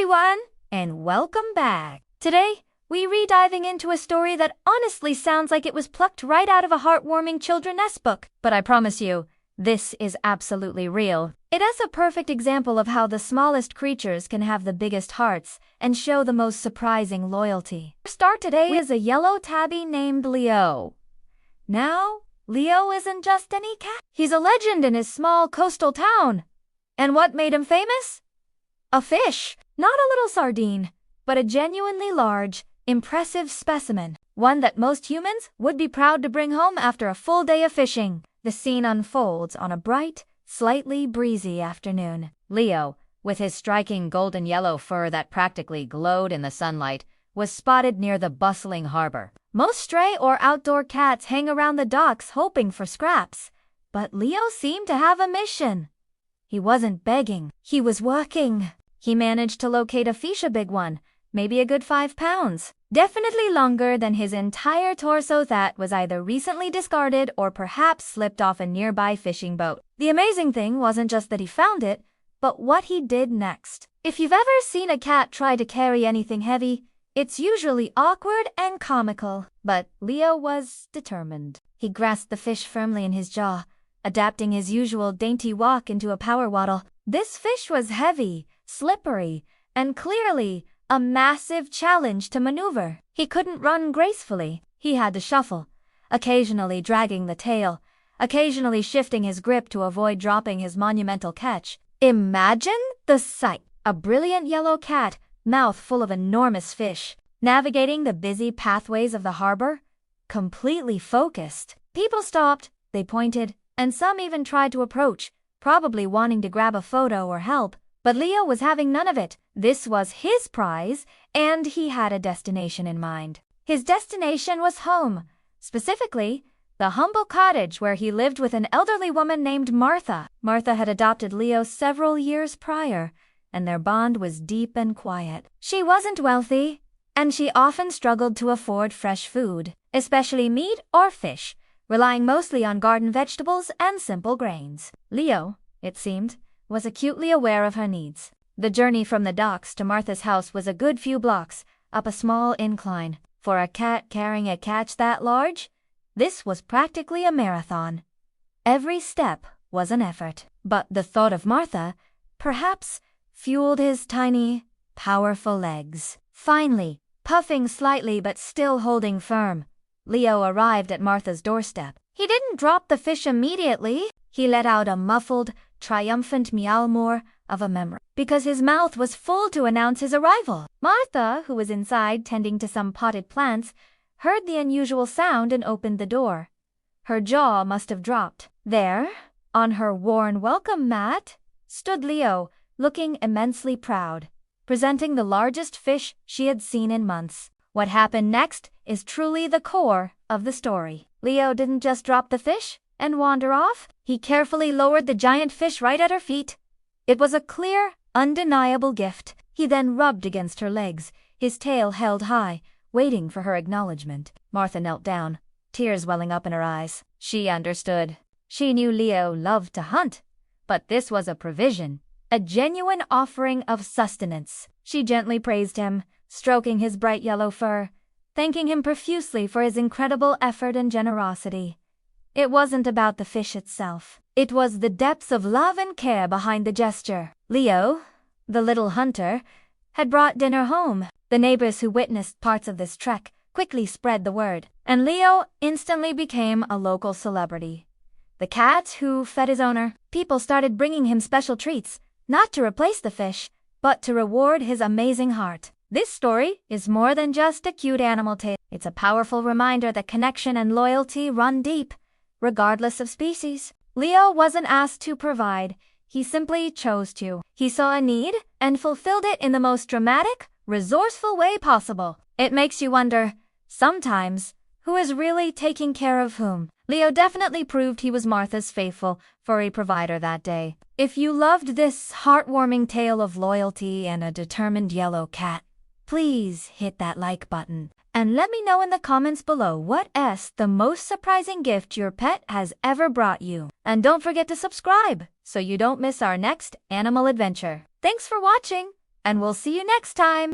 everyone, and welcome back. Today, we're diving into a story that honestly sounds like it was plucked right out of a heartwarming children's book. But I promise you, this is absolutely real. It is a perfect example of how the smallest creatures can have the biggest hearts and show the most surprising loyalty. Our star today is a yellow tabby named Leo. Now, Leo isn't just any cat. He's a legend in his small coastal town. And what made him famous? A fish. Not a little sardine, but a genuinely large, impressive specimen. One that most humans would be proud to bring home after a full day of fishing. The scene unfolds on a bright, slightly breezy afternoon. Leo, with his striking golden yellow fur that practically glowed in the sunlight, was spotted near the bustling harbor. Most stray or outdoor cats hang around the docks hoping for scraps, but Leo seemed to have a mission. He wasn't begging, he was working. He managed to locate a big one, maybe a good 5 pounds. Definitely longer than his entire torso that was either recently discarded or perhaps slipped off a nearby fishing boat. The amazing thing wasn't just that he found it, but what he did next. If you've ever seen a cat try to carry anything heavy, it's usually awkward and comical. But Leo was determined. He grasped the fish firmly in his jaw, adapting his usual dainty walk into a power waddle. This fish was heavy, slippery, and clearly a massive challenge to maneuver. He couldn't run gracefully. He had to shuffle, occasionally dragging the tail, occasionally shifting his grip to avoid dropping his monumental catch. Imagine the sight. A brilliant yellow cat, mouth full of enormous fish, navigating the busy pathways of the harbor, completely focused. People stopped, they pointed, and some even tried to approach, probably wanting to grab a photo or help. But Leo was having none of it. This was his prize, and he had a destination in mind. His destination was home, specifically, the humble cottage where he lived with an elderly woman named Martha. Martha had adopted Leo several years prior, and their bond was deep and quiet. She wasn't wealthy, and she often struggled to afford fresh food, especially meat or fish, relying mostly on garden vegetables and simple grains. Leo, it seemed, was acutely aware of her needs. The journey from the docks to Martha's house was a good few blocks, up a small incline. For a cat carrying a catch that large, this was practically a marathon. Every step was an effort. But the thought of Martha, perhaps, fueled his tiny, powerful legs. Finally, puffing slightly but still holding firm, Leo arrived at Martha's doorstep. He didn't drop the fish immediately. He let out a muffled, triumphant meow more of a memory, because his mouth was full to announce his arrival. Martha, who was inside tending to some potted plants, heard the unusual sound and opened the door. Her jaw must have dropped. There, on her worn welcome mat, stood Leo, looking immensely proud, presenting the largest fish she had seen in months. What happened next is truly the core of the story. Leo didn't just drop the fish and wander off. He carefully lowered the giant fish right at her feet. It was a clear, undeniable gift. He then rubbed against her legs, his tail held high, waiting for her acknowledgement. Martha knelt down, tears welling up in her eyes. She understood. She knew Leo loved to hunt, but this was a provision, a genuine offering of sustenance. She gently praised him, stroking his bright yellow fur, thanking him profusely for his incredible effort and generosity. It wasn't about the fish itself. It was the depths of love and care behind the gesture. Leo, the little hunter, had brought dinner home. The neighbors who witnessed parts of this trek quickly spread the word, and Leo instantly became a local celebrity. The cat who fed his owner. People started bringing him special treats, not to replace the fish, but to reward his amazing heart. This story is more than just a cute animal tale. It's a powerful reminder that connection and loyalty run deep, regardless of species. Leo wasn't asked to provide, he simply chose to. He saw a need and fulfilled it in the most dramatic, resourceful way possible. It makes you wonder, sometimes, who is really taking care of whom? Leo definitely proved he was Martha's faithful, furry provider that day. If you loved this heartwarming tale of loyalty and a determined yellow cat, please hit that like button. And let me know in the comments below what is the most surprising gift your pet has ever brought you. And don't forget to subscribe so you don't miss our next animal adventure. Thanks for watching. and we'll see you next time.